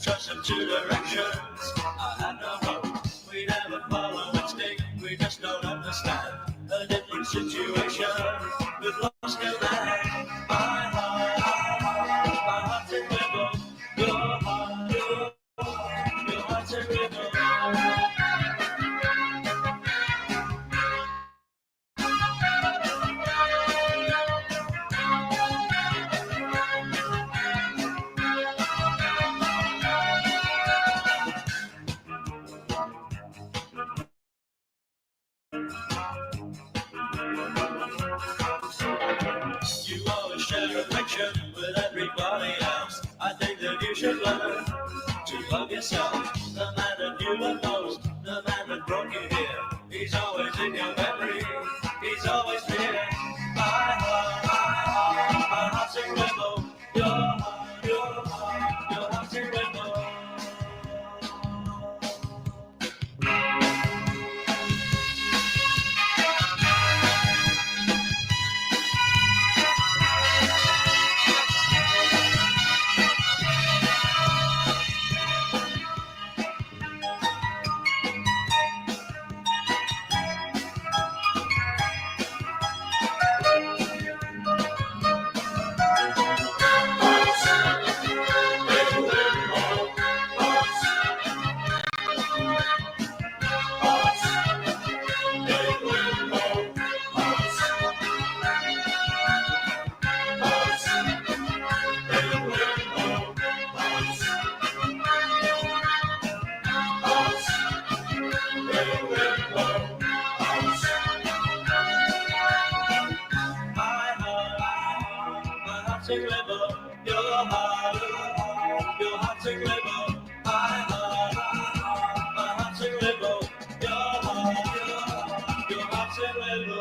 Trust in two directions. I had no hope. We never follow instinct. We just don't understand a different situation. We've lost your man. My heart's in limbo. Your heart's in limbo. You always share affection with everybody else. I think that you should learn to love yourself. The man that you love most, the man that brought you here, he's always in your memory. He's always near. My heart's in limbo. Your heart's in limbo. Your heart's in limbo. My heart's in limbo. Your heart's in limbo.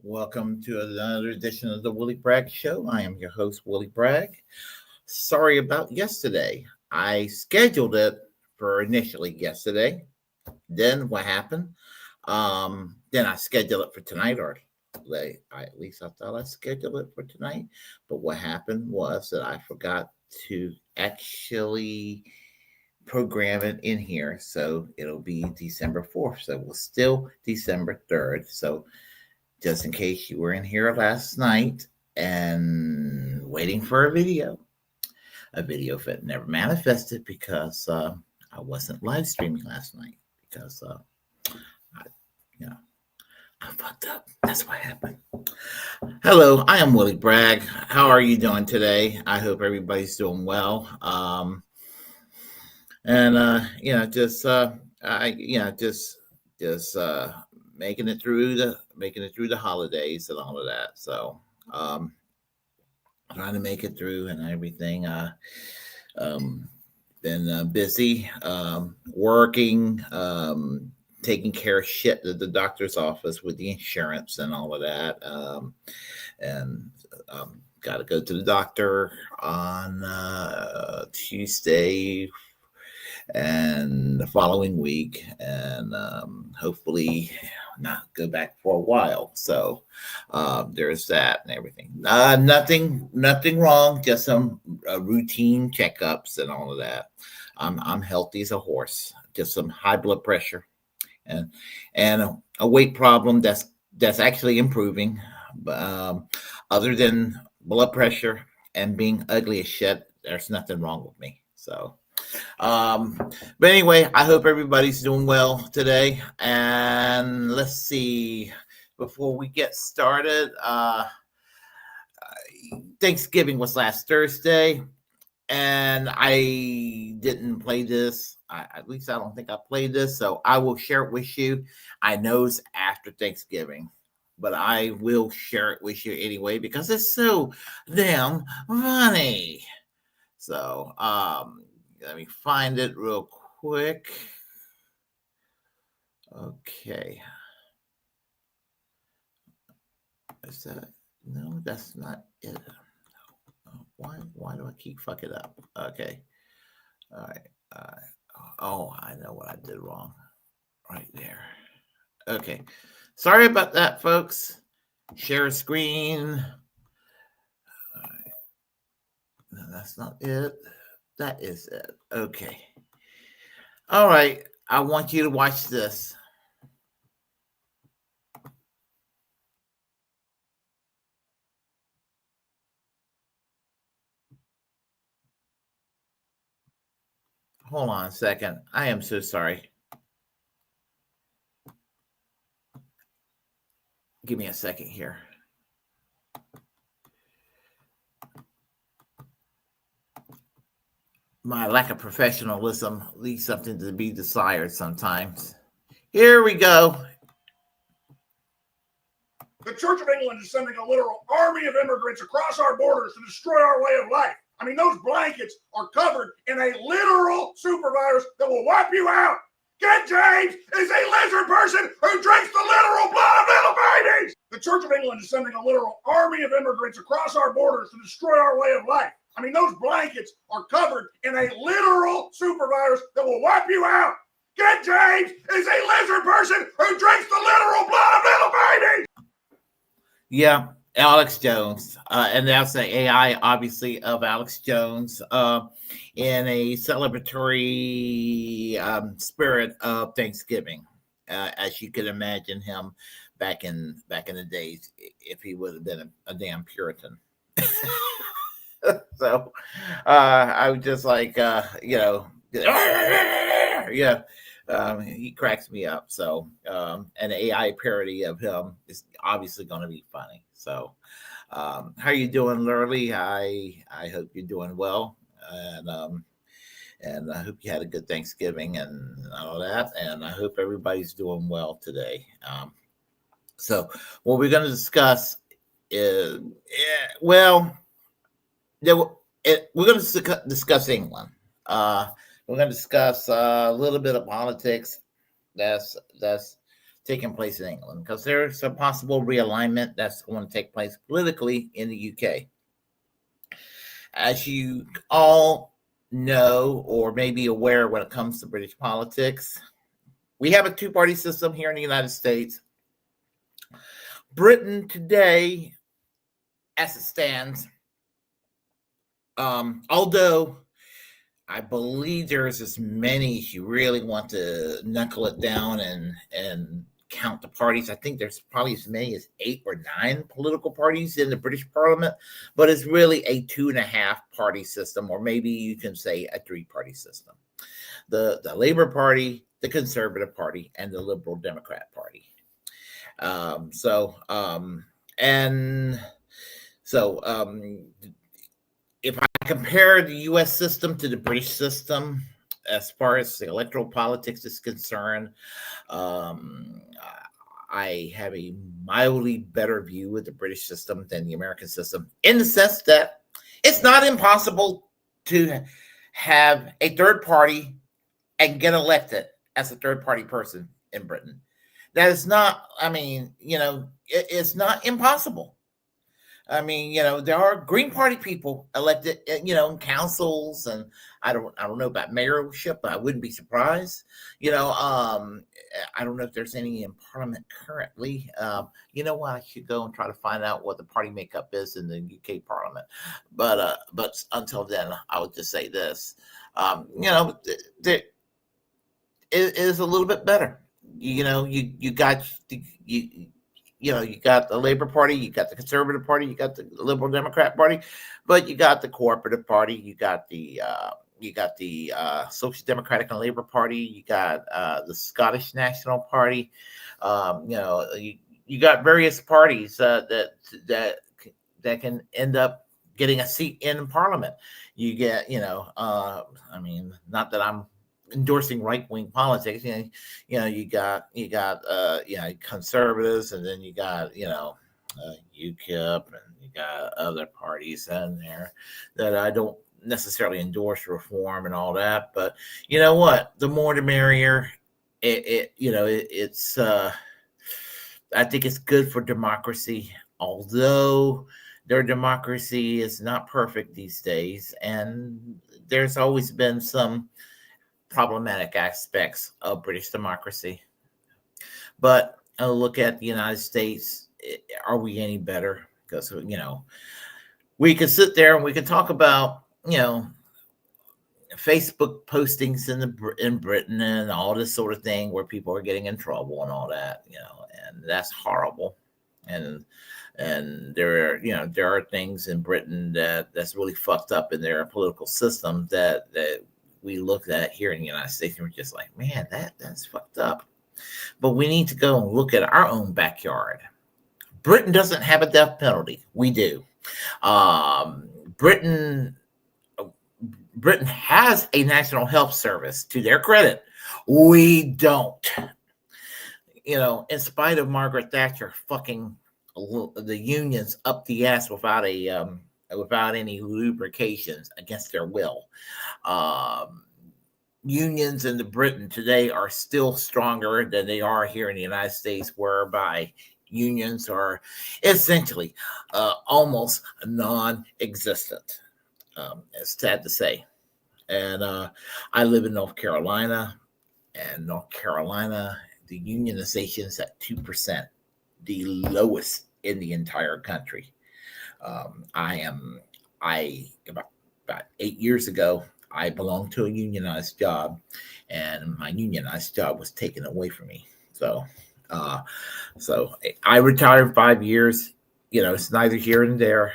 Welcome to another edition of the Willie Bragg Show. I am your host, Willie Bragg. Sorry about yesterday. I scheduled it for initially yesterday. Then what happened? Then I scheduled it for tonight, or at least I thought I scheduled it for tonight. But what happened was that I forgot to actually program it in here. So it'll be December 4th. So it was still December 3rd. So just in case you were in here last night and waiting for a video that never manifested because I wasn't live streaming last night because I fucked up. That's what happened. Hello, I am Willie Bragg. How are you doing today? I hope everybody's doing well. and just making it through the holidays and all of that. So um, trying to make it through and everything. Um, been busy working, taking care of shit at the doctor's office with the insurance and all of that. And got to go to the doctor on Tuesday and the following week, and hopefully not go back for a while. So there's that and everything. Nothing wrong. Just some routine checkups and all of that. I'm healthy as a horse. Just some high blood pressure and a weight problem that's actually improving. Other than blood pressure and being ugly as shit, there's nothing wrong with me. So but anyway, I hope everybody's doing well today. And let's see, before we get started, Thanksgiving was last Thursday, and I didn't play this. At least I don't think I played this, so I will share it with you. I know it's after Thanksgiving, but I will share it with you anyway because it's so damn funny. So, let me find it real quick. Okay. Is that no? That's not it. Why do I keep fucking up? Okay. All right. Oh, I know what I did wrong. Right there. Okay. Sorry about that, folks. Share a screen. All right. No, that's not it. That is it. Okay. All right. I want you to watch this. Hold on a second. I am so sorry. Give me a second here. My lack of professionalism leaves something to be desired sometimes. Here we go. The Church of England is sending a literal army of immigrants across our borders to destroy our way of life. I mean, those blankets are covered in a literal super virus that will wipe you out. Ken James is a lizard person who drinks the literal blood of little babies. The Church of England is sending a literal army of immigrants across our borders to destroy our way of life. I mean, those blankets are covered in a literal super virus that will wipe you out. Ken James is a lizard person who drinks the literal blood of little babies. Yeah, Alex Jones. And that's the AI, obviously, of Alex Jones in a celebratory spirit of Thanksgiving, as you could imagine him back in the days if he would have been a damn Puritan. So I was just like, yeah. He cracks me up. So an AI parody of him is obviously going to be funny. So how are you doing, Lurley? I hope you're doing well, and I hope you had a good Thanksgiving and all that. And I hope everybody's doing well today. So what we're going to discuss is, we're going to discuss England. We're going to discuss a little bit of politics that's taking place in England because there's a possible realignment that's going to take place politically in the UK. As you all know or may be aware when it comes to British politics, we have a two-party system here in the United States. Britain today, as it stands, although I believe there's as many if you really want to knuckle it down and count the parties. I think there's probably as many as 8 or 9 political parties in the British Parliament, but it's really a 2.5 party system, or maybe you can say a 3-party system. The Labour Party, the Conservative Party, and the Liberal Democrat Party. If I compare the U.S. system to the British system, as far as the electoral politics is concerned, um, I have a mildly better view of the British system than the American system, in the sense that it's not impossible to have a third party and get elected as a third party person in Britain. That is not, I mean, it's not impossible. I mean, there are Green Party people elected, in councils, and I don't know about mayorship, but I wouldn't be surprised. I don't know if there's any in Parliament currently. You know what? I should go and try to find out what the party makeup is in the UK Parliament. But until then, I would just say this: it is a little bit better. You got you got the Labour Party, you got the Conservative Party, you got the Liberal Democrat Party, but you got the Cooperative Party, you got the Social Democratic and Labour Party, you got the Scottish National Party. You got various parties that can end up getting a seat in Parliament. You get, I mean, not that I'm endorsing right-wing politics. You got conservatives, and then you got UKIP, and you got other parties in there that I don't necessarily endorse reform and all that. But you know what? The more the merrier. It's I think it's good for democracy, although their democracy is not perfect these days, and there's always been some problematic aspects of British democracy. But look at the United States. Are we any better? Because we can sit there and we can talk about Facebook postings in Britain and all this sort of thing where people are getting in trouble and all that, and that's horrible. And there are things in Britain that's really fucked up in their political system that we look at here in the United States, and we're just like, man, that's fucked up. But we need to go and look at our own backyard. Britain doesn't have a death penalty. We do. Britain has a national health service, to their credit. We don't. In spite of Margaret Thatcher fucking the unions up the ass without any lubrications against their will. Unions in Britain today are still stronger than they are here in the United States, whereby unions are essentially almost non-existent. It's sad to say. And I live in North Carolina, and North Carolina, the unionization is at 2%, the lowest in the entire country. About 8 years ago, I belonged to a unionized job, and my unionized job was taken away from me. So I retired in 5 years. It's neither here nor there.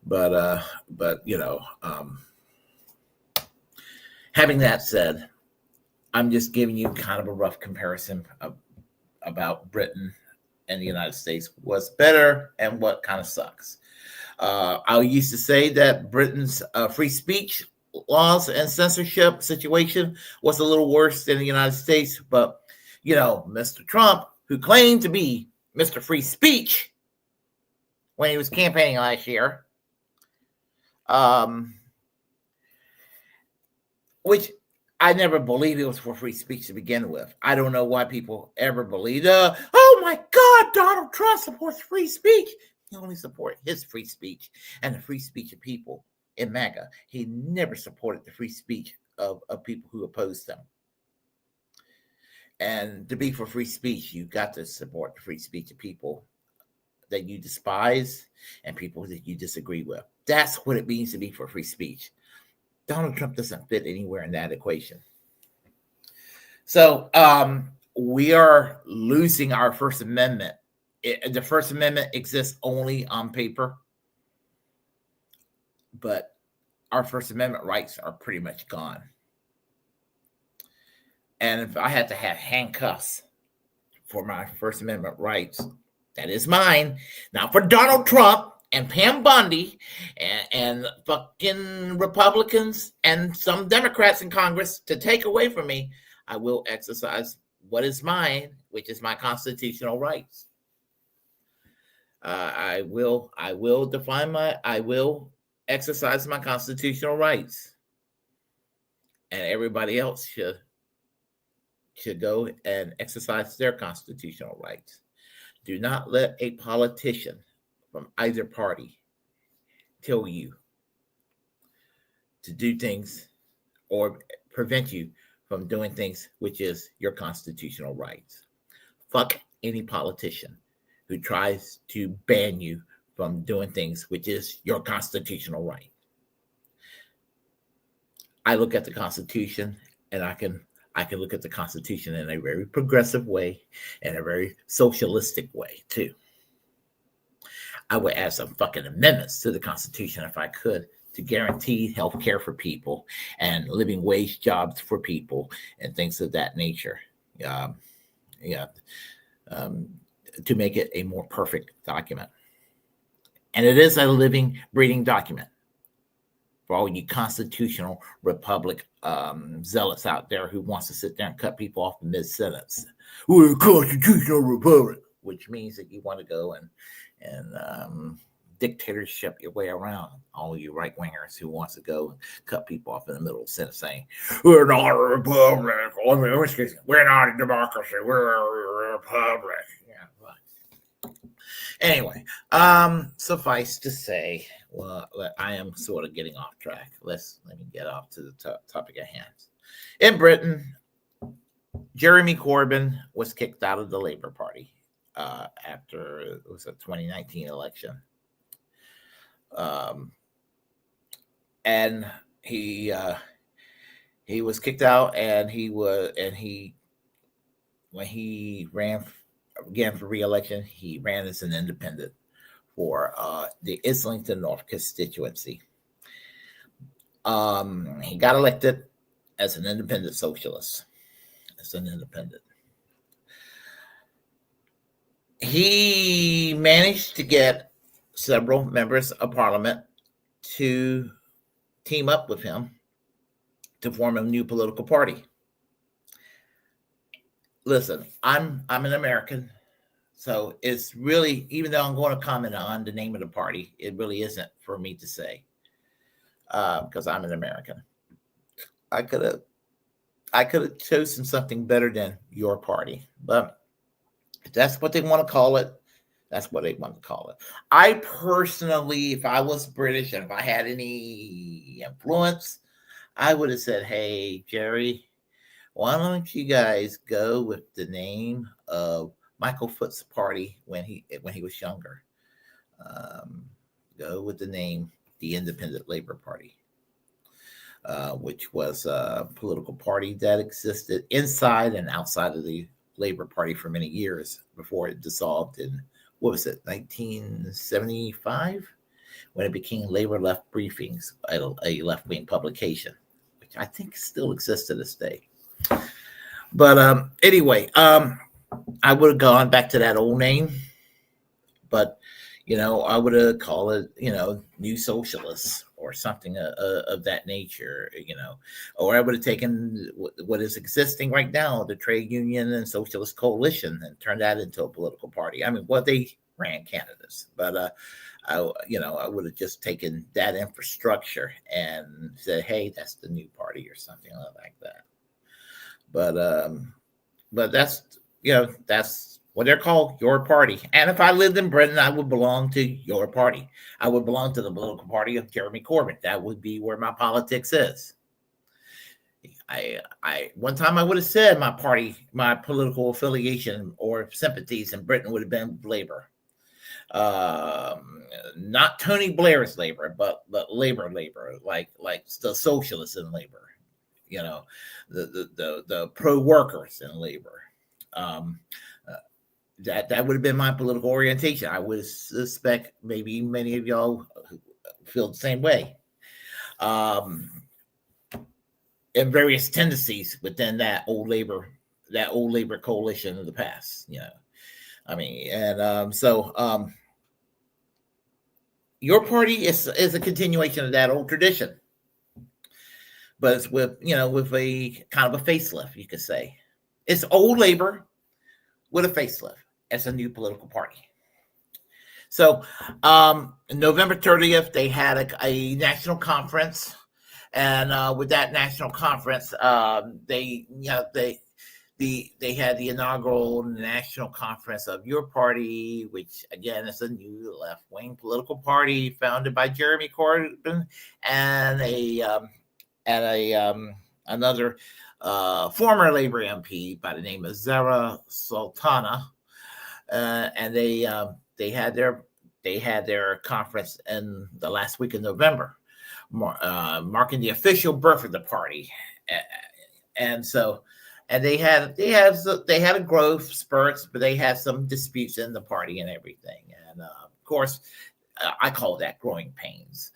But having that said, I'm just giving you kind of a rough comparison about Britain and the United States, what's better and what kind of sucks. I used to say that Britain's free speech laws and censorship situation was a little worse than the United States, but Mr. Trump, who claimed to be Mr. Free Speech when he was campaigning last year, which I never believed it was for free speech to begin with. I don't know why people ever believed, oh my God, Donald Trump supports free speech. He only supported his free speech and the free speech of people in MAGA. He never supported the free speech of people who opposed them. And to be for free speech, you got to support the free speech of people that you despise and people that you disagree with. That's what it means to be for free speech. Donald Trump doesn't fit anywhere in that equation. So we are losing our First Amendment. The First Amendment exists only on paper, but our First Amendment rights are pretty much gone. And if I had to have handcuffs for my First Amendment rights, that is mine, not for Donald Trump, and Pam Bondi and fucking Republicans and some Democrats in Congress to take away from me, I will exercise what is mine, which is my constitutional rights. I will exercise my constitutional rights, and everybody else should go and exercise their constitutional rights. Do not let a politician from either party tell you to do things or prevent you from doing things which is your constitutional rights. Fuck any politician who tries to ban you from doing things which is your constitutional right. I look at the Constitution, and I can look at the Constitution in a very progressive way and a very socialistic way too. I would add some fucking amendments to the Constitution if I could, to guarantee health care for people and living wage jobs for people and things of that nature. To make it a more perfect document. And it is a living, breathing document for all you constitutional republic zealots out there who wants to sit there and cut people off in mid-sentence. We're a constitutional republic, which means that you want to go and dictatorship your way around all you right-wingers who wants to go and cut people off in the middle of the sentence saying, we're not a republic, we're not a democracy, we're a republic. Anyway, suffice to say, well, I am sort of getting off track. Let me get off to the topic at hand. In Britain, Jeremy Corbyn was kicked out of the Labour Party after it was a 2019 election, and he was kicked out, and when he ran again for re-election, he ran as an independent for the Islington North constituency. He got elected as an independent socialist. He managed to get several members of parliament to team up with him to form a new political party. Listen, I'm an American, so it's really, even though I'm going to comment on the name of the party, it really isn't for me to say because I'm an American. I could have chosen something better than your party, but if that's what they want to call it, that's what they want to call it. I personally, if I was British and if I had any influence, I would have said, hey, Jerry, why don't you guys go with the name of Michael Foot's party when he was younger? Go with the name the Independent Labour Party, which was a political party that existed inside and outside of the Labour Party for many years before it dissolved in, 1975, when it became Labour Left Briefings, a left-wing publication, which I think still exists to this day. But anyway, I would have gone back to that old name, but I would have called it, New Socialists or something of that nature, or I would have taken what is existing right now, the Trade Union and Socialist Coalition, and turned that into a political party. I mean, they ran candidates, but I would have just taken that infrastructure and said, hey, that's the new party or something like that. But that's what they're called, your party. And if I lived in Britain, I would belong to your party. I would belong to the political party of Jeremy Corbyn. That would be where my politics is. I one time I would have said my political affiliation or sympathies in Britain would have been Labour. Not Tony Blair's Labour, but Labour, like the socialists in Labour. The pro-workers in Labour. That would have been my political orientation. I would suspect maybe many of y'all feel the same way. And various tendencies within that old Labor coalition of the past. I mean, and your party is a continuation of that old tradition, but it's with a kind of a facelift, you could say. It's old labor with a facelift as a new political party. So November 30th, they had a national conference, and with that national conference, they had the inaugural national conference of your party, which again is a new left-wing political party founded by Jeremy Corbyn and another former Labor MP by the name of Zara Sultana, and they had their conference in the last week of November, marking the official birth of the party, and they had a growth spurts, but they had some disputes in the party and everything, and of course, I call that growing pains.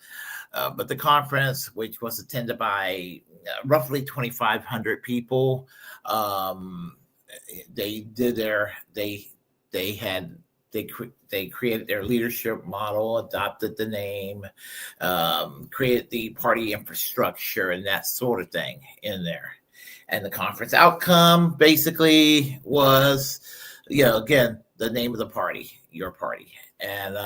But the conference, which was attended by roughly 2,500 people, they created their leadership model, adopted the name, created the party infrastructure and that sort of thing in there. And the conference outcome basically was, again, the name of the party, your party. And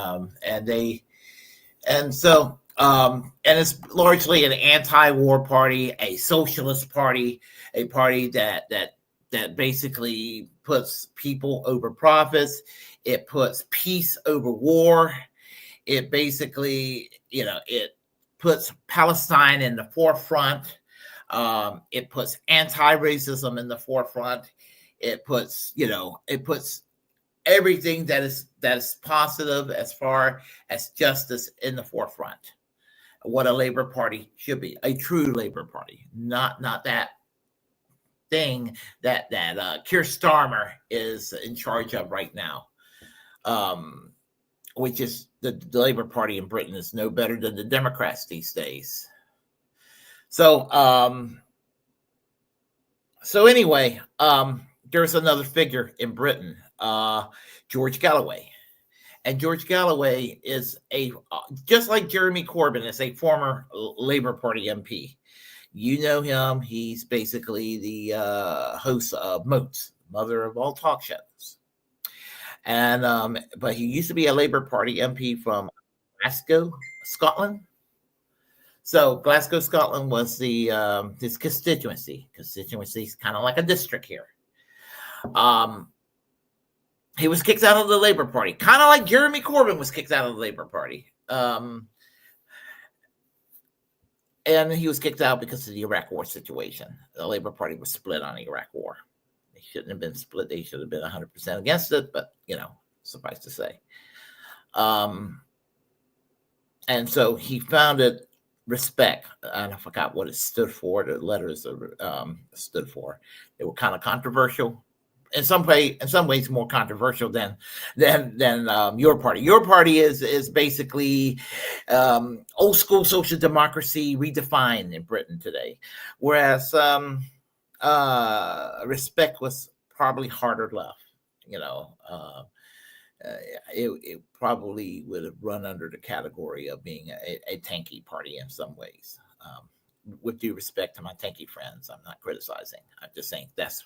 it's largely an anti-war party, a socialist party, a party that basically puts people over profits. It puts peace over war. It basically, it puts Palestine in the forefront. It puts anti-racism in the forefront. It puts everything that is positive as far as justice in the forefront. What a Labor Party should be, a true Labor Party, not that thing that Keir Starmer is in charge of right now, which is the Labor Party in Britain is no better than the Democrats these days. So anyway, there's another figure in Britain, George Galloway. And George Galloway is just like Jeremy Corbyn, is a former Labor Party MP. You know him. He's basically the host of Moats, mother of all talk shows. And but he used to be a Labor Party MP from Glasgow, Scotland. So Glasgow, Scotland was his constituency. Constituency is kind of like a district here. He was kicked out of the Labor Party, kind of like Jeremy Corbyn was kicked out of the Labor Party. And he was kicked out because of the Iraq War situation. The Labor Party was split on the Iraq War. They shouldn't have been split. They should have been 100% against it, but, suffice to say. And so he founded Respect, and I forgot what it stood for. The letters stood for. They were kind of controversial. In some ways more controversial than your party. Your party is basically old school social democracy redefined in Britain today, whereas Respect was probably harder left. It probably would have run under the category of being a tanky party in some ways. With due respect to my tanky friends, I'm not criticizing. I'm just saying that's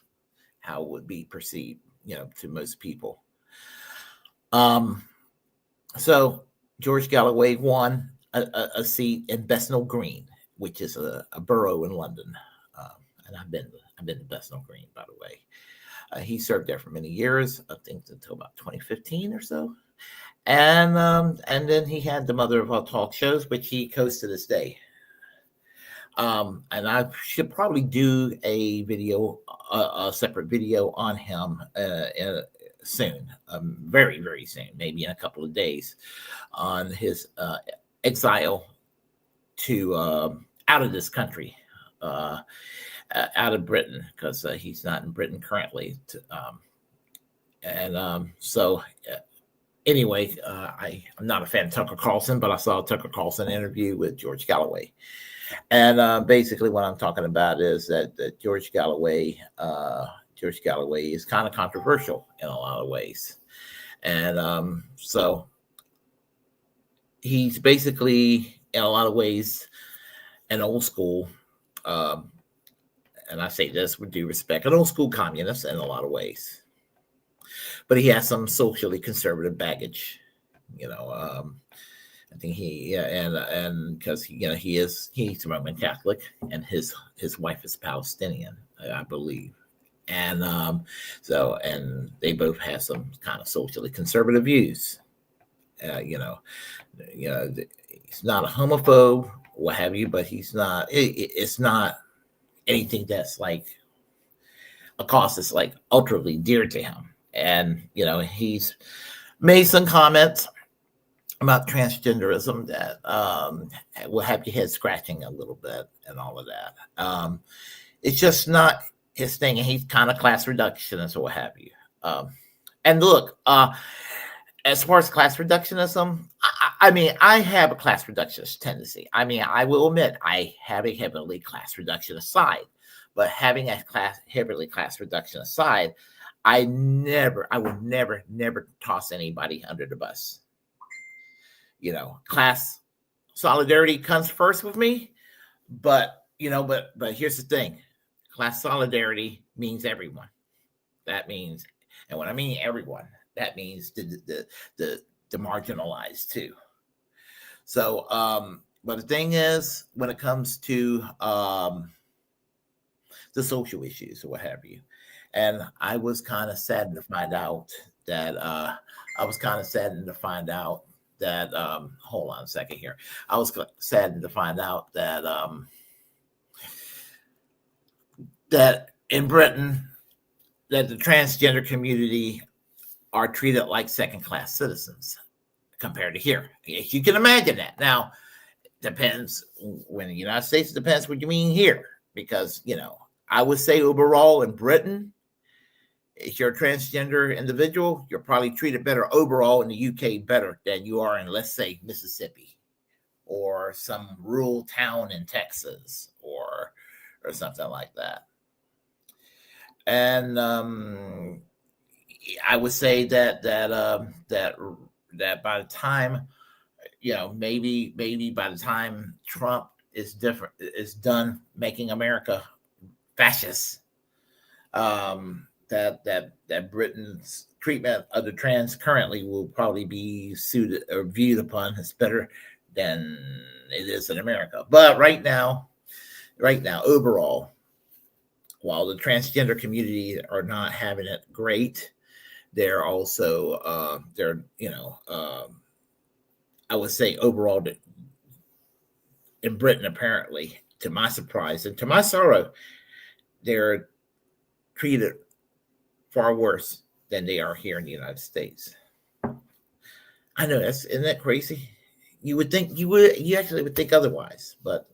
how it would be perceived, to most people. So George Galloway won a seat in Bethnal Green, which is a borough in London. And I've been to Bethnal Green, by the way. He served there for many years, I think until about 2015 or so. And then he had the mother of all talk shows, which he hosts to this day. And I should probably do a separate video on him soon, very, very soon, maybe in a couple of days, on his exile to out of this country, out of Britain, because he's not in Britain currently. So anyway, I'm not a fan of Tucker Carlson, but I saw a Tucker Carlson interview with George Galloway. And basically what I'm talking about is that George Galloway is kind of controversial in a lot of ways. And so he's basically, in a lot of ways, an old school, and I say this with due respect, an old school communist in a lot of ways. But he has some socially conservative baggage, I think and because he's Roman Catholic, and his wife is Palestinian, I believe, and and they both have some kind of socially conservative views. He's not a homophobe, what have you, but he's not. It's not anything that's like a cause that's like ultimately dear to him, and he's made some comments about transgenderism that will have your head scratching a little bit and all of that. It's just not his thing, and he's kind of class reductionist or what have you. And look, as far as class reductionism, I have a class reductionist tendency. I will admit I have a heavily class reductionist side, but having a heavily class reductionist side, I will never toss anybody under the bus. Class solidarity comes first with me, but here's the thing: class solidarity means everyone. That means, and when I mean everyone, that means the marginalized too. So, but the thing is, when it comes to the social issues or what have you, and I was kind of saddened to find out that hold on a second here. I was saddened to find out that that in Britain, that the transgender community are treated like second-class citizens compared to here. You can imagine that. Now, depends when in the United States, it depends what you mean here, because I would say overall in Britain, if you're a transgender individual, you're probably treated better overall in the UK better than you are in, let's say, Mississippi or some rural town in Texas or something like that. And I would say that by the time, maybe by the time Trump is done making America fascist, that Britain's treatment of the trans currently will probably be suited or viewed upon as better than it is in America. But right now, overall, while the transgender community are not having it great, they're also I would say overall in Britain, apparently, to my surprise and to my sorrow, they're treated far worse than they are here in the United States. I know isn't that crazy? You actually would think otherwise, but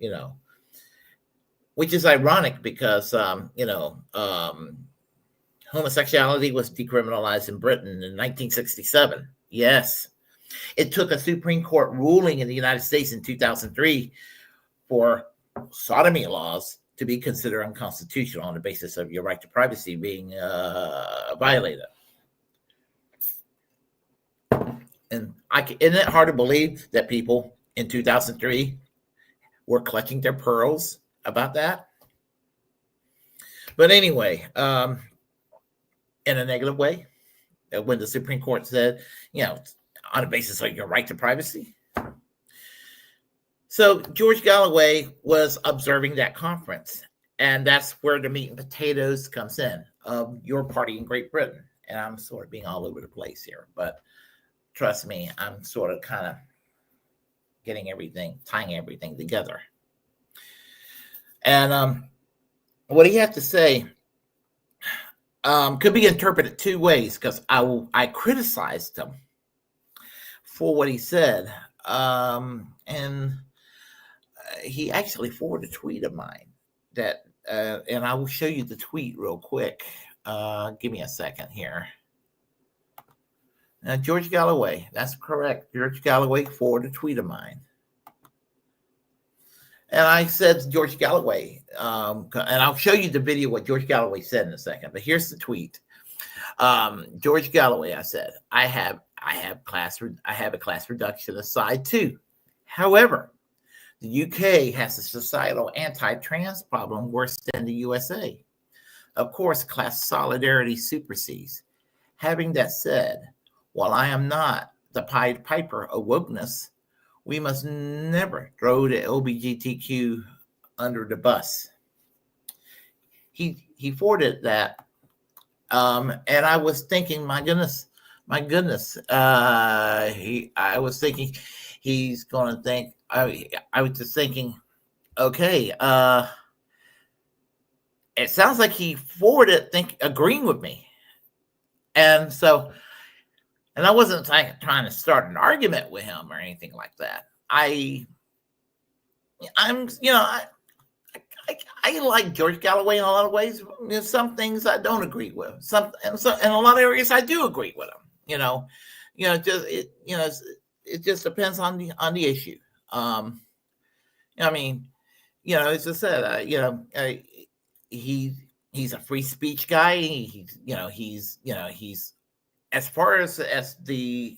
which is ironic because homosexuality was decriminalized in Britain in 1967. Yes, it took a Supreme Court ruling in the United States in 2003 for sodomy laws to be considered unconstitutional on the basis of your right to privacy being violated. And isn't it hard to believe that people in 2003 were clutching their pearls about that? But anyway, in a negative way, when the Supreme Court said, on the basis of your right to privacy. So George Galloway was observing that conference, and that's where the meat and potatoes comes in of your party in Great Britain. And I'm sort of being all over the place here, but trust me, I'm sort of kind of tying everything together. And what he had to say could be interpreted two ways, because I criticized him for what he said. And he actually forwarded a tweet of mine that, and I will show you the tweet real quick. Give me a second here. George Galloway, that's correct. George Galloway forwarded a tweet of mine. And I said to George Galloway, and I'll show you the video what George Galloway said in a second, but here's the tweet. George Galloway, I said, I have I have a class reduction aside too. However, the UK has a societal anti-trans problem worse than the USA. Of course, class solidarity supersedes. Having that said, while I am not the Pied Piper of wokeness, we must never throw the LGBTQ under the bus. He forwarded that, and I was thinking, my goodness. I was thinking he's going to think. I was just thinking, okay. It sounds like he forwarded agreeing with me, and so. And I wasn't trying to start an argument with him or anything like that. I like George Galloway in a lot of ways. There's some things I don't agree with. And in a lot of areas I do agree with him. It just depends on the issue. As I said, he's a free speech guy. He's as far as the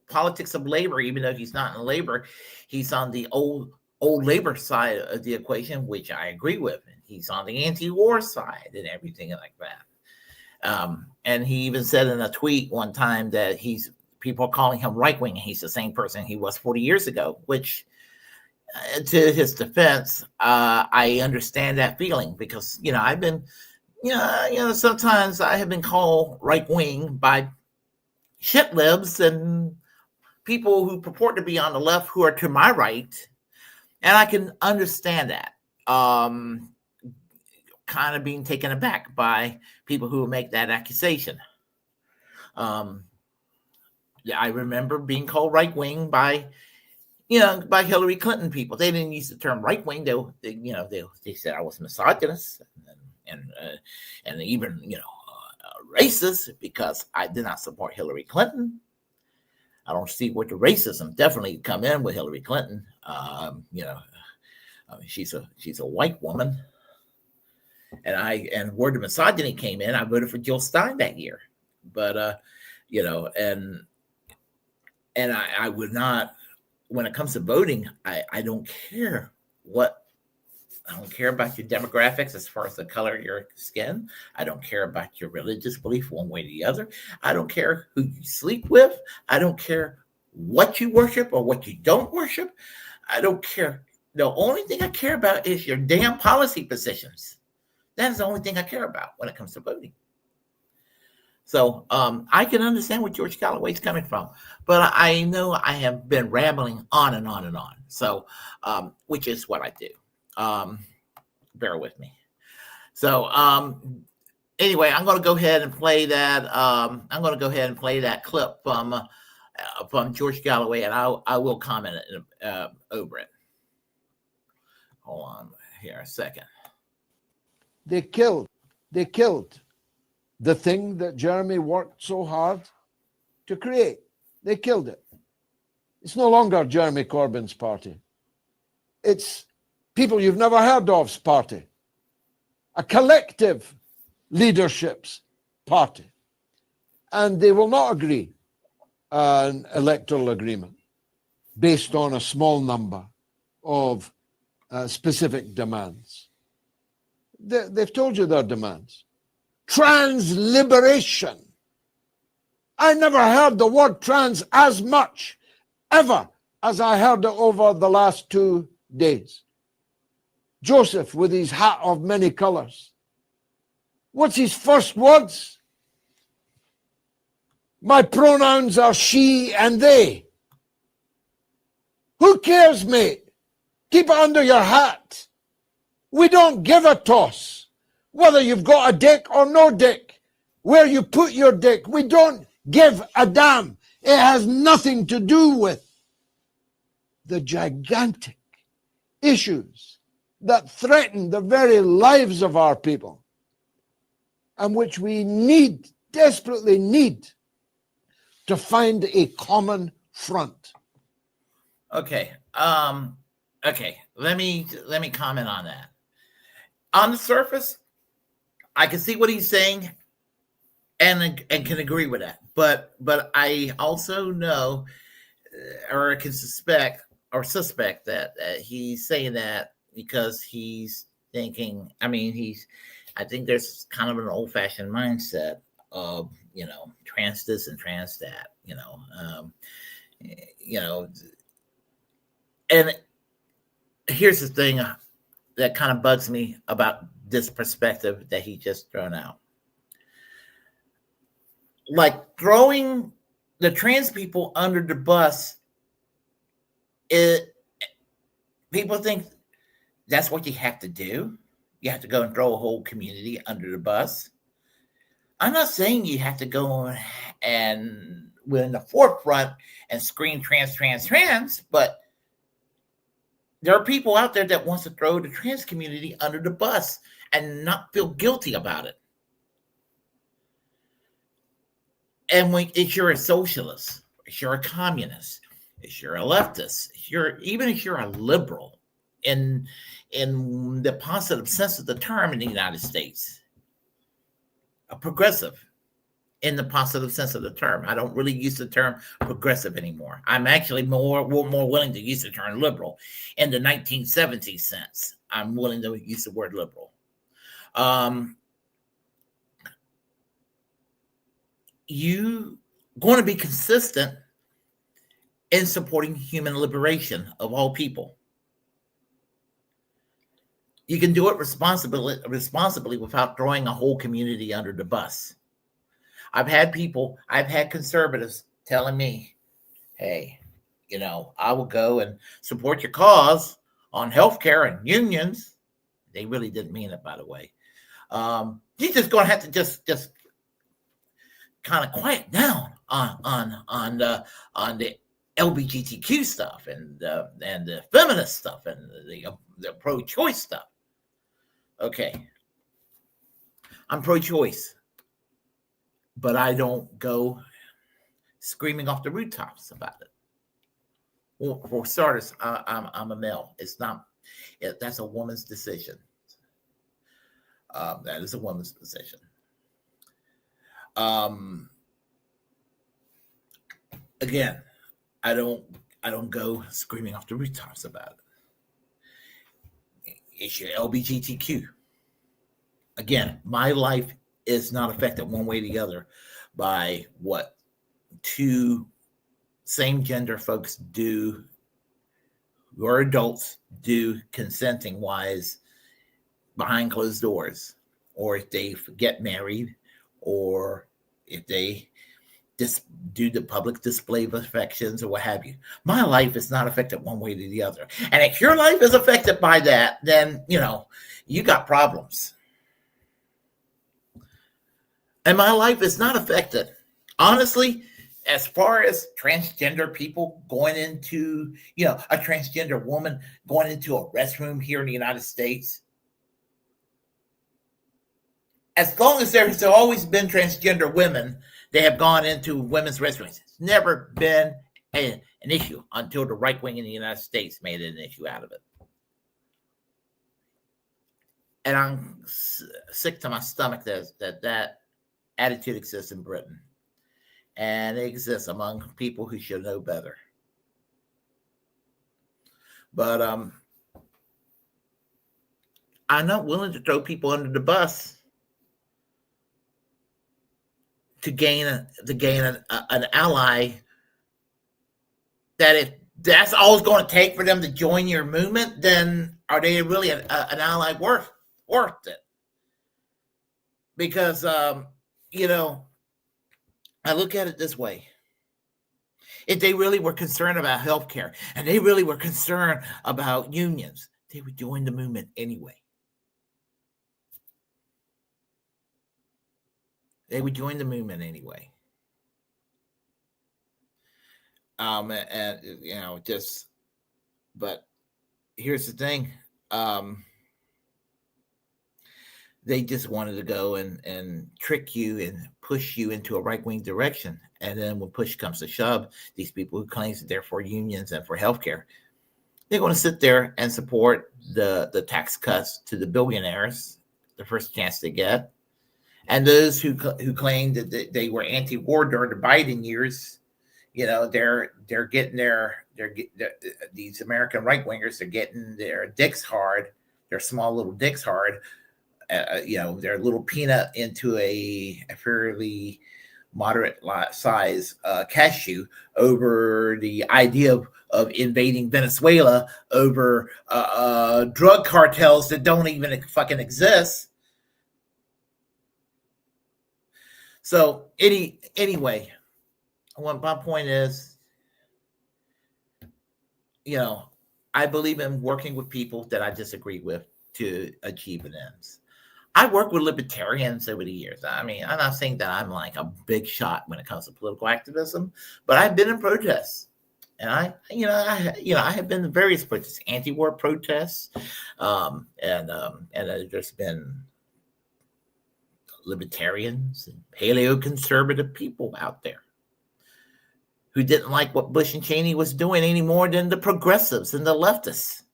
politics of labor, even though he's not in labor, he's on the old labor side of the equation, which I agree with. He's on the anti-war side and everything like that. And he even said in a tweet one time that people are calling him right-wing, and he's the same person he was 40 years ago, which to his defense, I understand that feeling because, I've been, sometimes I have been called right-wing by shit libs and people who purport to be on the left who are to my right. And I can understand that. Kind of being taken aback by people who make that accusation. I remember being called right-wing by Hillary Clinton people. They didn't use the term right-wing. They said I was misogynist and even, racist because I did not support Hillary Clinton. I don't see what the racism definitely come in with Hillary Clinton. She's a white woman, and where the misogyny came in, I voted for Jill Stein that year. But I would not. When it comes to voting, I don't care what. I don't care about your demographics as far as the color of your skin. I don't care about your religious belief one way or the other. I don't care who you sleep with. I don't care what you worship or what you don't worship. I don't care. The only thing I care about is your damn policy positions. That is the only thing I care about when it comes to voting. So I can understand where George Galloway is coming from, but I know I have been rambling on and on and on. So, which is what I do. Bear with me. So anyway, I'm going to go ahead and play that. I'm going to go ahead and play that clip from George Galloway, and I will comment over it. Hold on here a second. They killed the thing that Jeremy worked so hard to create. They killed it. It's no longer Jeremy Corbyn's party. It's people you've never heard of's party. A collective leadership's party. And they will not agree an electoral agreement based on a small number of specific demands. They've told you their demands. Trans liberation. I never heard the word trans as much ever as I heard it over the last 2 days. Joseph with his hat of many colors. What's his first words? My pronouns are she and they. Who cares, mate? Keep it under your hat. We don't give a toss whether you've got a dick or no dick, where you put your dick. We don't give a damn. It has nothing to do with the gigantic issues that threaten the very lives of our people and which we desperately need to find a common front. Okay. Let me comment on that. On the surface, I can see what he's saying, and can agree with that. But I also know, or can suspect that he's saying that because he's thinking. I mean, I think there's kind of an old-fashioned mindset of, trans this and trans that. And here's the thing that kind of bugs me about this perspective that he just thrown out. Like throwing the trans people under the bus, people think that's what you have to do. You have to go and throw a whole community under the bus. I'm not saying you have to go and we're in the forefront and scream trans, but there are people out there that wants to throw the trans community under the bus and not feel guilty about it. And if you're a socialist, if you're a communist, if you're a leftist, even if you're a liberal in the positive sense of the term in the United States, a progressive in the positive sense of the term. I don't really use the term progressive anymore. I'm actually more willing to use the term liberal. In the 1970s sense, I'm willing to use the word liberal. You going to be consistent in supporting human liberation of all people. You can do it responsibly without throwing a whole community under the bus. I've had conservatives telling me, hey, I will go and support your cause on healthcare and unions. They really didn't mean it, by the way. You're just going to have to just kind of quiet down on the LGBTQ stuff and the feminist stuff and the pro-choice stuff. Okay, I'm pro-choice, but I don't go screaming off the rooftops about it. Well, for starters, I'm a male. That's a woman's decision. That is a woman's decision. Again, I don't go screaming off the rooftops about it. It's your LGBTQ. Again, my life is not affected one way or the other by what two same gender folks do, or adults do, consenting wise behind closed doors, or if they get married, or if they just do the public display of affections or what have you. My life is not affected one way or the other. And if your life is affected by that, then, you got problems. And my life is not affected. Honestly, as far as transgender people going into, a transgender woman going into a restroom here in the United States, as long as there's always been transgender women, they have gone into women's restrooms. It's never been an issue until the right wing in the United States made it an issue out of it. And I'm sick to my stomach that attitude exists in Britain. And it exists among people who should know better. But I'm not willing to throw people under the bus to gain an ally. That if that's all it's going to take for them to join your movement, then are they really an ally worth it? Because I look at it this way. If they really were concerned about healthcare and they really were concerned about unions, they would join the movement anyway. They would join the movement anyway. But here's the thing. They just wanted to go and trick you and push you into a right-wing direction. And then when push comes to shove, these people who claim that they're for unions and for healthcare, they're going to sit there and support the tax cuts to the billionaires the first chance they get. And those who claimed that they were anti-war during the Biden years, they're getting these American right wingers are getting their dicks hard, their small little dicks hard, their little peanut into a fairly moderate size cashew over the idea of invading Venezuela over drug cartels that don't even fucking exist. So anyway, my point is, I believe in working with people that I disagree with to achieve an ends. I worked with libertarians over the years. I mean, I'm not saying that I'm like a big shot when it comes to political activism, but I've been in protests, and I have been in various protests, anti-war protests, and there's been libertarians and paleoconservative people out there who didn't like what Bush and Cheney was doing any more than the progressives and the leftists.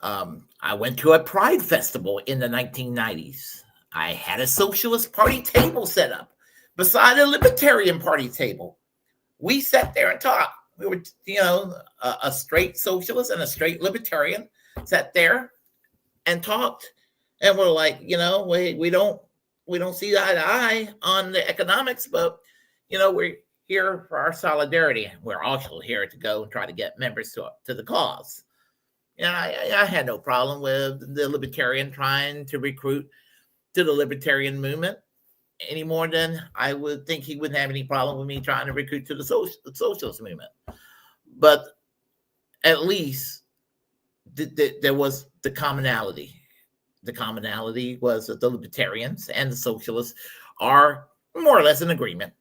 I went to a pride festival in the 1990s. I had a Socialist Party table set up beside a Libertarian Party table. We sat there and talked. We were, a straight socialist and a straight libertarian sat there and talked. And we're like, we don't see eye to eye on the economics, but we're here for our solidarity. We're also here to go and try to get members to the cause. And I had no problem with the libertarian trying to recruit to the libertarian movement any more than I would think he wouldn't have any problem with me trying to recruit to the socialist movement. But at least there was the commonality. The commonality was that the libertarians and the socialists are more or less in agreement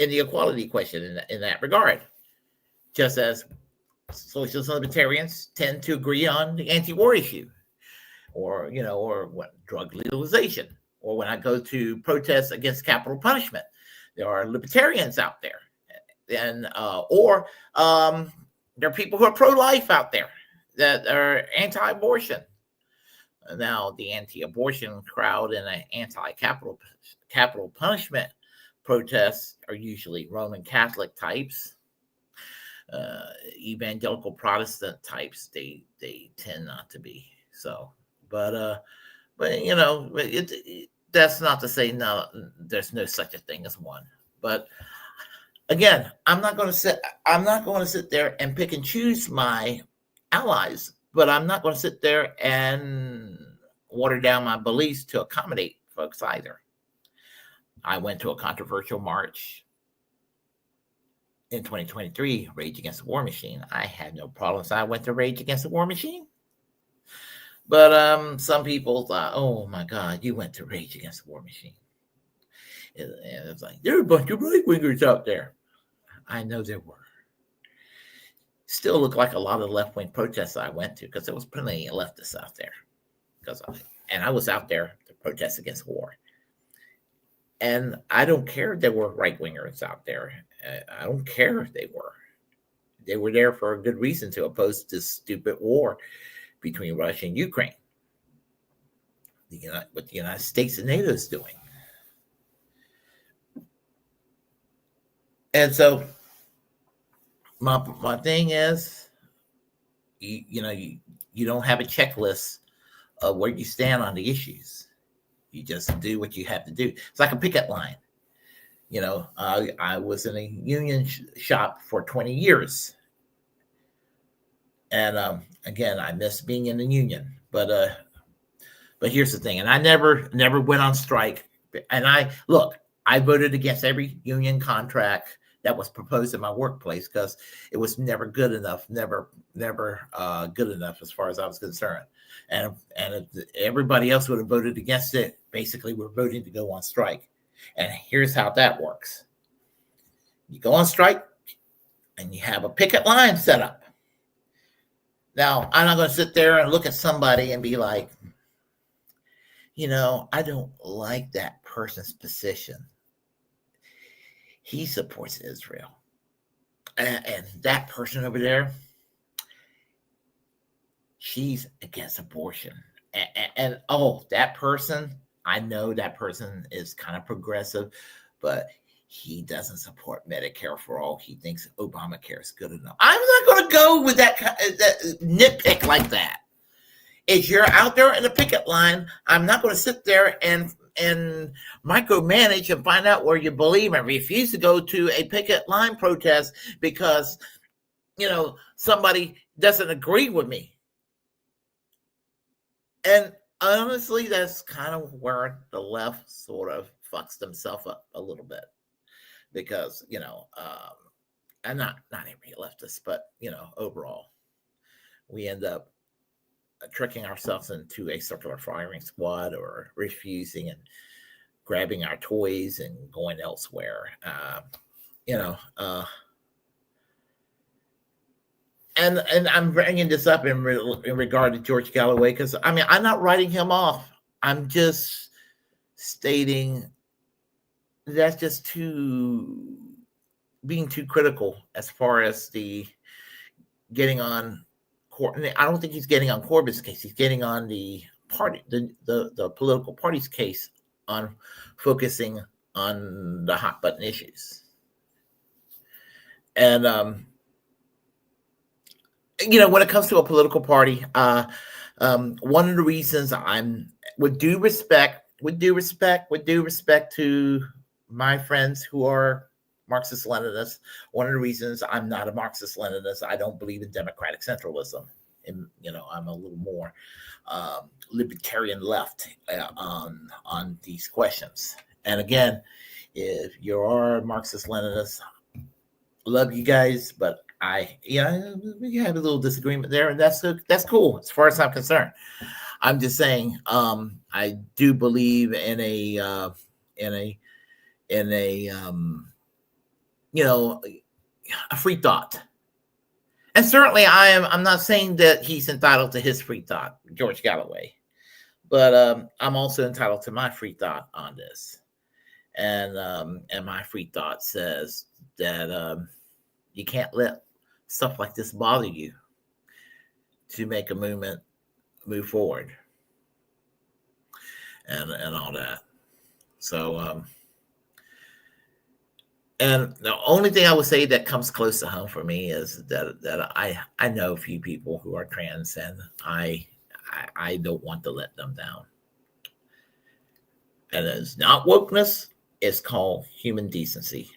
in the equality question in that regard, just as socialists and libertarians tend to agree on the anti-war issue, or drug legalization, or when I go to protests against capital punishment, there are libertarians out there, and there are people who are pro-life out there that are anti-abortion. Now, the anti-abortion crowd and the anti-capital punishment protests are usually Roman Catholic types. Evangelical Protestant types, they tend not to be so, but that's not to say no, there's no such a thing as one. But again, I'm not going to sit there and pick and choose my allies, but I'm not going to sit there and water down my beliefs to accommodate folks either. I went to a controversial march in 2023, Rage Against the War Machine. I had no problems. I went to Rage Against the War Machine. But some people thought, oh my God, you went to Rage Against the War Machine. And it's like, there are a bunch of right-wingers out there. I know there were. Still look like a lot of left-wing protests I went to, because there was plenty of leftists out there. I was out there to protest against war. And I don't care if there were right-wingers out there. I don't care if they were. They were there for a good reason, to oppose this stupid war between Russia and Ukraine. What the United States and NATO is doing. And so my thing is, you don't have a checklist of where you stand on the issues. You just do what you have to do. It's like a picket line. I was in a union shop for 20 years. And again, I miss being in the union. But here's the thing. And I never went on strike. And I voted against every union contract that was proposed in my workplace, because it was never good enough, never good enough as far as I was concerned. And if everybody else would have voted against it, basically we're voting to go on strike. And here's how that works. You go on strike and you have a picket line set up. Now, I'm not going to sit there and look at somebody and be like, I don't like that person's position. He supports Israel. And that person over there, she's against abortion. and oh, that person, I know that person is kind of progressive, but he doesn't support Medicare for all. He thinks Obamacare is good enough. I'm not going to go with that nitpick like that. If you're out there in the picket line, I'm not going to sit there and micromanage and find out where you believe and refuse to go to a picket line protest because, somebody doesn't agree with me. And honestly, that's kind of where the left sort of fucks themselves up a little bit. Because, I'm not every leftist, but, overall, we end up tricking ourselves into a circular firing squad or refusing and grabbing our toys and going elsewhere. And I'm bringing this up in regard to George Galloway because, I'm not writing him off. I'm just stating that's just being too critical as far as the getting on. I don't think he's getting on Corbyn's case. He's getting on the party, the political party's case on focusing on the hot button issues. And when it comes to a political party, one of the reasons with due respect to my friends who are Marxist-Leninists, one of the reasons I'm not a Marxist-Leninist, I don't believe in democratic centralism. And, I'm a little more libertarian left on these questions. And again, if you are Marxist-Leninist, love you guys, but we have a little disagreement there, and that's cool as far as I'm concerned. I'm just saying, I do believe in a free thought. And certainly I'm not saying that he's entitled to his free thought, George Galloway, but I'm also entitled to my free thought on this. And my free thought says that you can't let stuff like this bother you to make a movement move forward and all that. So and the only thing I would say that comes close to home for me is that I know a few people who are trans, and I don't want to let them down. And it's not wokeness; it's called human decency.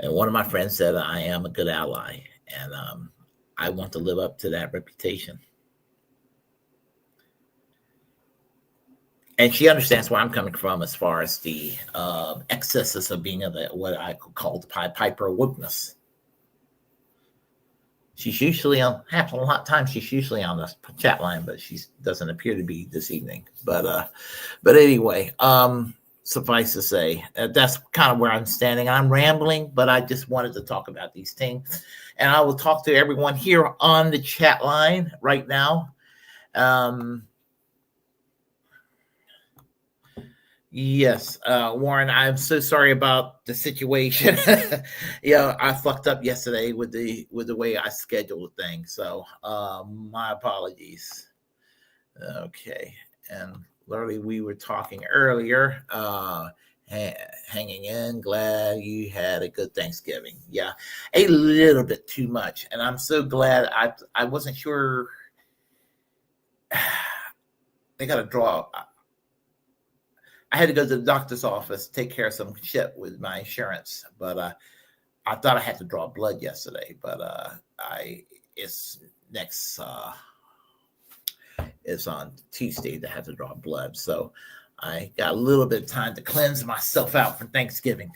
And one of my friends said I am a good ally, and I want to live up to that reputation. And she understands where I'm coming from as far as the excesses of being what I could call the Pied Piper wokeness. She's usually on, happens a lot of times. She's usually on the chat line, but she doesn't appear to be this evening. But anyway, suffice to say, that's kind of where I'm standing. I'm rambling, but I just wanted to talk about these things, and I will talk to everyone here on the chat line right now. Yes, Warren, I'm so sorry about the situation. I fucked up yesterday with the way I scheduled things. So my apologies. Okay. And literally we were talking earlier, hanging in, glad you had a good Thanksgiving. Yeah, a little bit too much. And I'm so glad I wasn't sure. They got to draw. I had to go to the doctor's office, take care of some shit with my insurance, but I thought I had to draw blood yesterday, but it's on Tuesday that I had to draw blood, so I got a little bit of time to cleanse myself out for Thanksgiving,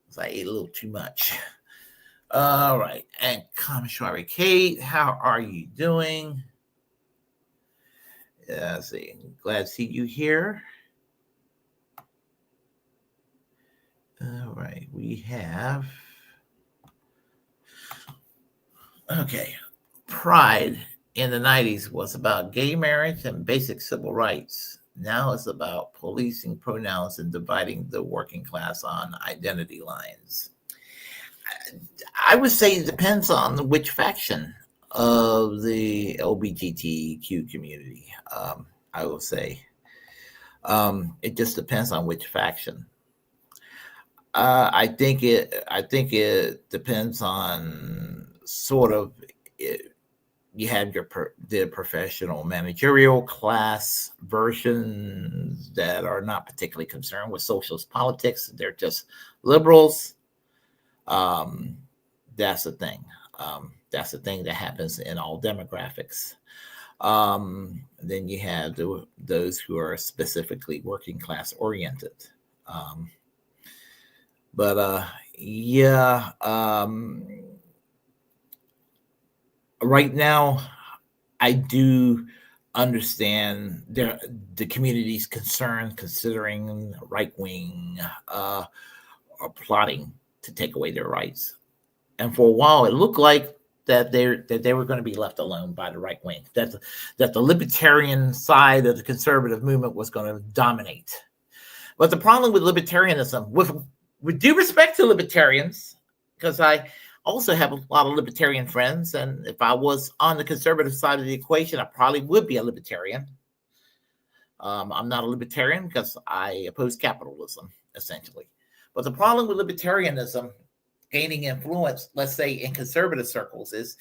because I ate a little too much. All right, and Commissary Kate, how are you doing? Yeah, let's see, glad to see you here. All right, we have, okay, Pride in the 90s was about gay marriage and basic civil rights. Now it's about policing pronouns and dividing the working class on identity lines. I would say it depends on which faction of the LGBTQ community. I will say it just depends on which faction. I think it depends on sort of it, you have the professional managerial class versions that are not particularly concerned with socialist politics. They're just liberals. That's the thing. That's the thing that happens in all demographics. Then you have those who are specifically working class oriented. Yeah. Right now, I do understand the community's concern, considering right wing are plotting to take away their rights. And for a while, it looked like that they were going to be left alone by the right wing. That the libertarian side of the conservative movement was going to dominate. But the problem with libertarianism, with due respect to libertarians, because I also have a lot of libertarian friends, and if I was on the conservative side of the equation, I probably would be a libertarian. I'm not a libertarian because I oppose capitalism, essentially. But the problem with libertarianism gaining influence, let's say in conservative circles, is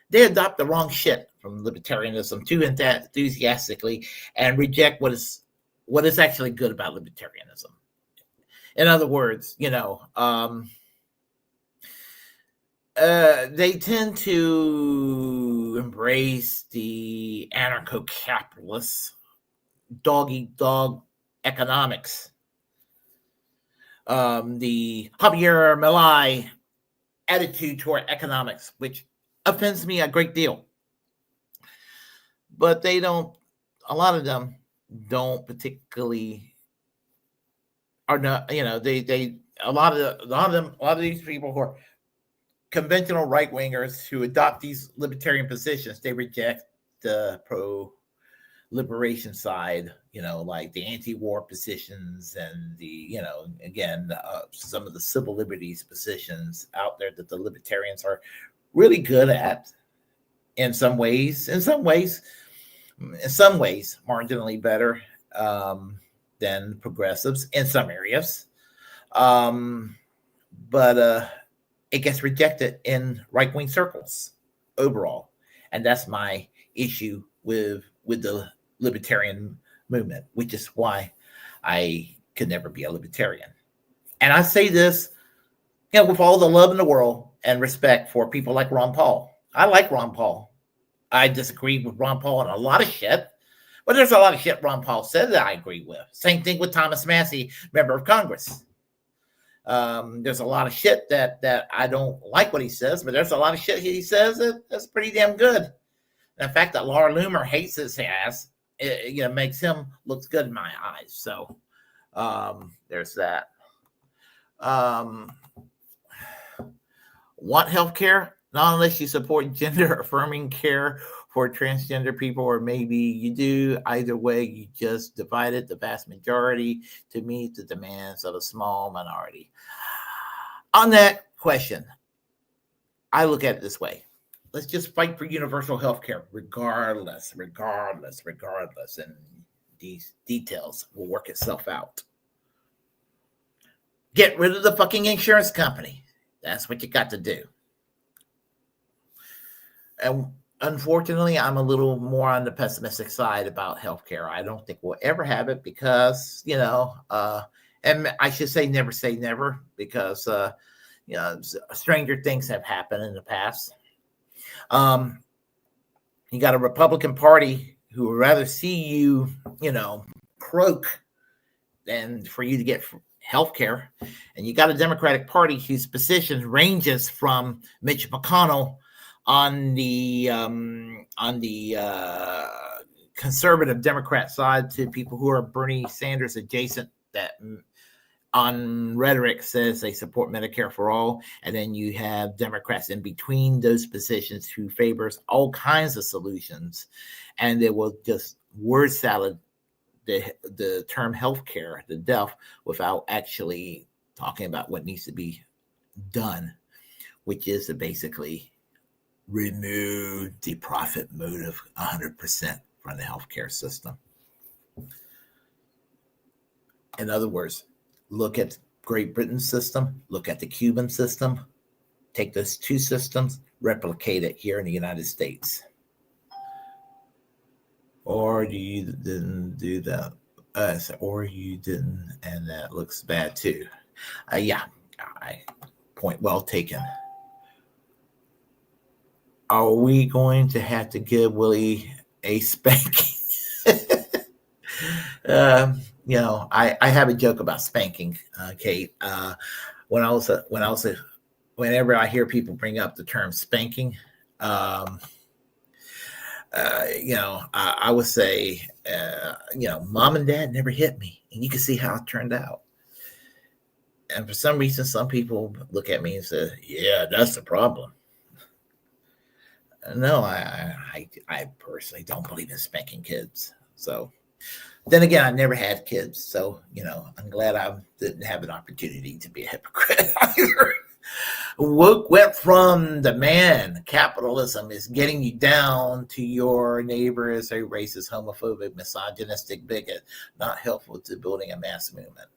they adopt the wrong shit from libertarianism too enthusiastically and reject what is actually good about libertarianism. In other words, they tend to embrace the anarcho-capitalist dog-eat-dog economics, the Javier Milei attitude toward economics, which offends me a great deal. But a lot of them don't particularly, are not, a lot of these people who are conventional right wingers who adopt these libertarian positions, they reject the pro-liberation side, like the anti-war positions and the, some of the civil liberties positions out there that the libertarians are really good at in some ways, marginally better than progressives in some areas. But it gets rejected in right-wing circles overall. And that's my issue with the libertarian movement, which is why I could never be a libertarian. And I say this, with all the love in the world and respect for people like Ron Paul. I like Ron Paul. I disagree with Ron Paul on a lot of shit, but there's a lot of shit Ron Paul said that I agree with. Same thing with Thomas Massey, member of Congress. There's a lot of shit that I don't like what he says, but there's a lot of shit he says that's pretty damn good. And the fact that Laura Loomer hates his ass, it makes him look good in my eyes. So there's that. Want healthcare? Not unless you support gender affirming care for transgender people, or maybe you do. Either way, you just divided the vast majority to meet the demands of a small minority. On that question, I look at it this way. Let's just fight for universal healthcare, regardless, and these details will work itself out. Get rid of the fucking insurance company. That's what you got to do. And unfortunately, I'm a little more on the pessimistic side about healthcare. I don't think we'll ever have it because, and I should say never, because, stranger things have happened in the past. You got a Republican Party who would rather see you, croak than for you to get healthcare. And you got a Democratic Party whose position ranges from Mitch McConnell on the conservative Democrat side to people who are Bernie Sanders adjacent, that on rhetoric says they support Medicare for all. And then you have Democrats in between those positions who favors all kinds of solutions, and they will just word salad the term healthcare to death without actually talking about what needs to be done, which is to basically remove the profit motive 100% from the healthcare system. In other words, look at Great Britain's system, look at the Cuban system, take those two systems, replicate it here in the United States. Or you didn't do that, or you didn't, and that looks bad too. Yeah, point well taken. Are we going to have to give Willie a spanking? I have a joke about spanking, Kate. Whenever I hear people bring up the term spanking, I would say, mom and dad never hit me, and you can see how it turned out. And for some reason, some people look at me and say, "Yeah, that's the problem." No, I personally don't believe in spanking kids. So then again, I never had kids, so I'm glad I didn't have an opportunity to be a hypocrite either. Woke went from the man. Capitalism is getting you down to your neighbor as a racist, homophobic, misogynistic bigot, not helpful to building a mass movement.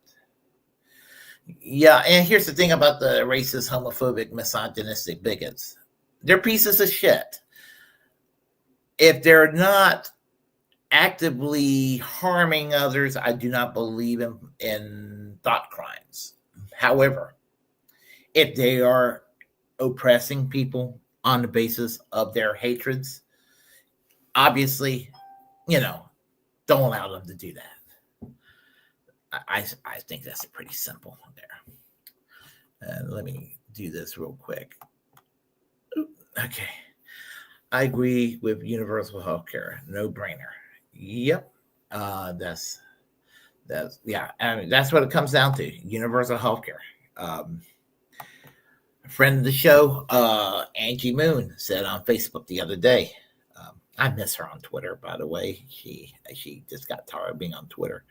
Yeah, and here's the thing about the racist, homophobic, misogynistic bigots. They're pieces of shit. If they're not actively harming others, I do not believe in thought crimes. However, if they are oppressing people on the basis of their hatreds, obviously, don't allow them to do that. I think that's pretty simple there. Let me do this real quick. Okay. I agree with universal health care. No brainer. Yep. That's what it comes down to. Universal health care. A friend of the show, Angie Moon, said on Facebook the other day. I miss her on Twitter, by the way. She just got tired of being on Twitter.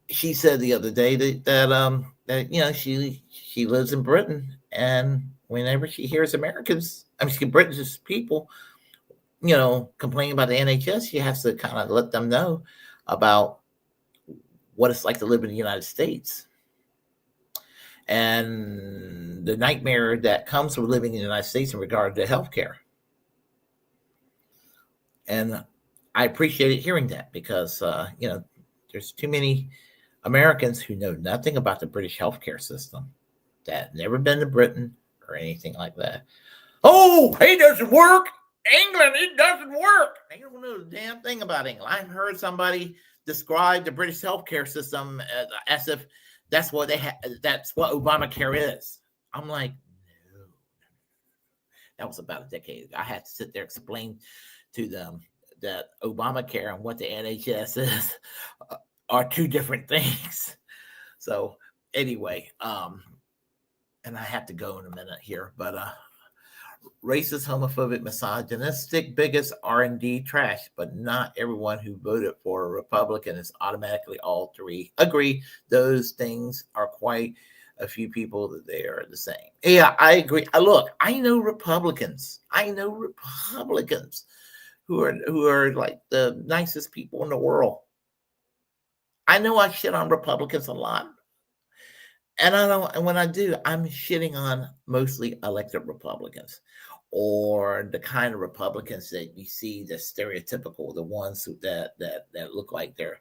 She said the other day that she lives in Britain, and whenever she hears British people, complaining about the NHS, she has to kind of let them know about what it's like to live in the United States and the nightmare that comes with living in the United States in regard to healthcare. And I appreciated hearing that because, there's too many Americans who know nothing about the British healthcare system, that never been to Britain or anything like that. Oh, it doesn't work. England, it doesn't work. They don't know the damn thing about England. I've heard somebody describe the British healthcare system as if that's what that's what Obamacare is. I'm like, no. That was about a decade ago. I had to sit there and explain to them that Obamacare and what the NHS is are two different things. So anyway, and I have to go in a minute here, but racist, homophobic, misogynistic bigots are indeed trash, but not everyone who voted for a Republican is automatically all three. Agree, those things are quite a few people that they are the same. Yeah, I agree. Look, I know Republicans who are like the nicest people in the world. I know I shit on Republicans a lot. And when I do, I'm shitting on mostly elected Republicans, or the kind of Republicans that you see, the stereotypical, the ones that look like they're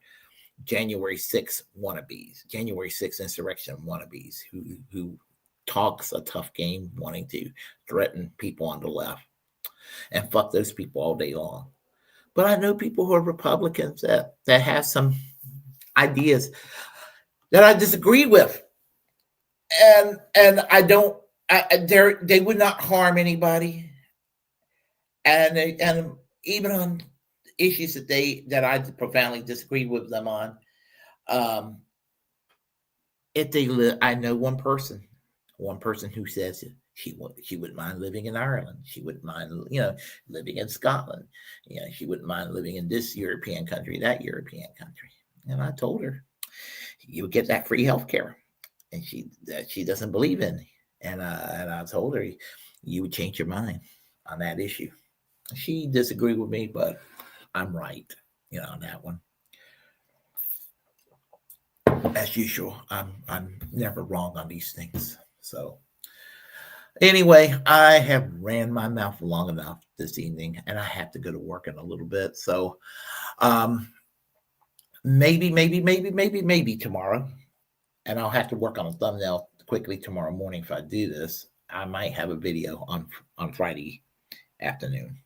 January 6th wannabes, January 6th insurrection wannabes, who talks a tough game, wanting to threaten people on the left, and fuck those people all day long. But I know people who are Republicans that have some ideas that I disagree with. And they would not harm anybody, and even on issues that I profoundly disagree with them on. If they live, I know one person who says she wouldn't mind living in Ireland. She wouldn't mind, living in Scotland. She wouldn't mind living in this European country, that European country. And I told her, you would get that free health care. And she doesn't believe in me. And I told her, you would change your mind on that issue. She disagreed with me, but I'm right, on that one. As usual, I'm never wrong on these things. So anyway, I have ran my mouth long enough this evening, and I have to go to work in a little bit. So maybe tomorrow, and I'll have to work on a thumbnail quickly tomorrow morning if I do this. I might have a video on Friday afternoon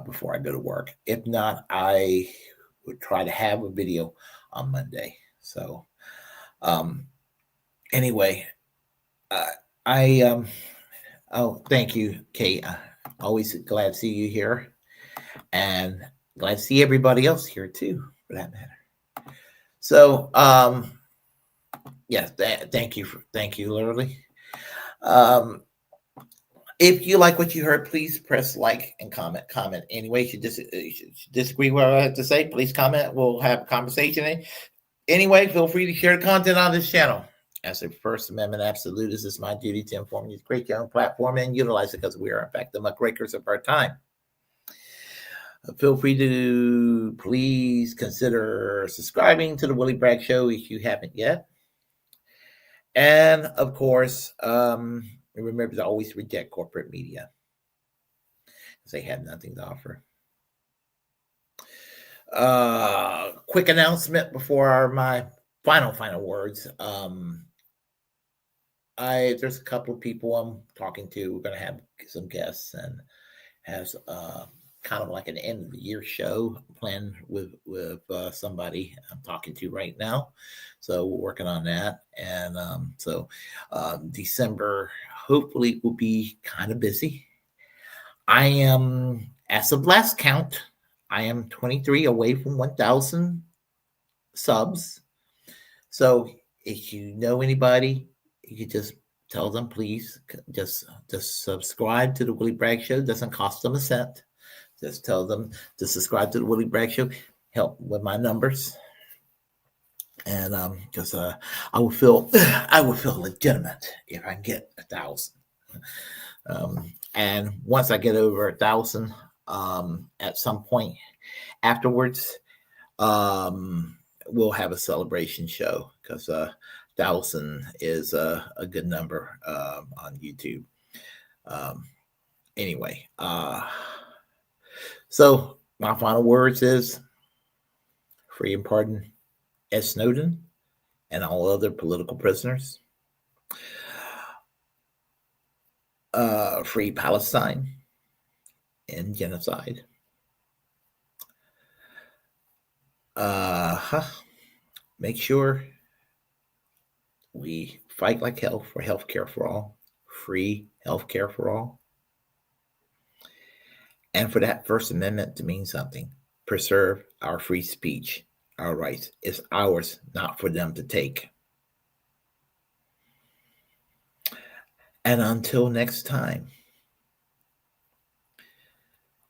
before I go to work. If not, I would try to have a video on Monday. So anyway, thank you, Kate. Always glad to see you here, and glad to see everybody else here too, for that matter. So yes, thank you, literally. If you like what you heard, please press like and comment. Anyway, if you disagree with what I have to say, please comment. We'll have a conversation. Anyway, feel free to share the content on this channel. As a First Amendment absolutist, it's my duty to inform you to create your own platform and utilize it, because we are, in fact, the muckrakers of our time. Feel free to please consider subscribing to the Willie Bragg Show if you haven't yet. And, of course, remember to always reject corporate media, because they have nothing to offer. Quick announcement before my final words. There's a couple of people I'm talking to. We're going to have some guests and have kind of like an end of the year show planned with somebody I'm talking to right now. So we're working on that. And so December hopefully will be kind of busy. I am, as of last count, I am 23 away from 1,000 subs. So if you know anybody, you could just tell them, please, just subscribe to the Willie Bragg Show. It doesn't cost them a cent. Just tell them to subscribe to the Willie Bragg Show. Help with my numbers. And because I will feel legitimate if I can get 1,000. And once I get over 1,000, at some point afterwards, we'll have a celebration show, because 1,000 is a good number on YouTube. Anyway, so my final words is free and pardon Ed Snowden and all other political prisoners. Free Palestine and genocide. Make sure we fight like hell for healthcare for all, free healthcare for all. And for that First Amendment to mean something, preserve our free speech, our rights. It's ours, not for them to take. And until next time,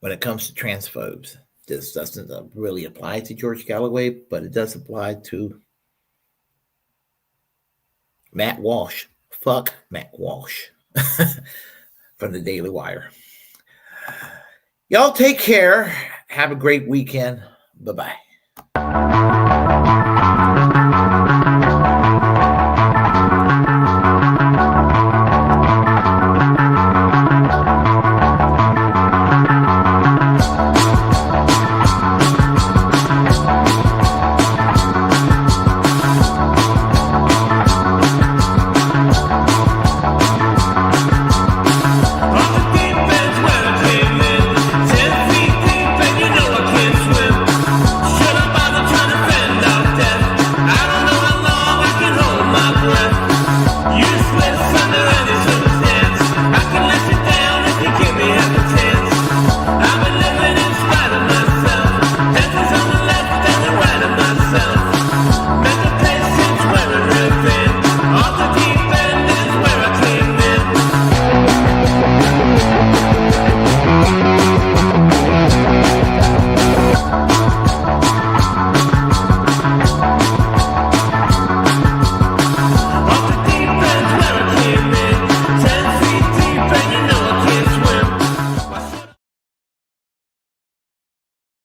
when it comes to transphobes, this doesn't really apply to George Galloway, but it does apply to Matt Walsh. Fuck Matt Walsh from the Daily Wire. Y'all take care. Have a great weekend. Bye-bye.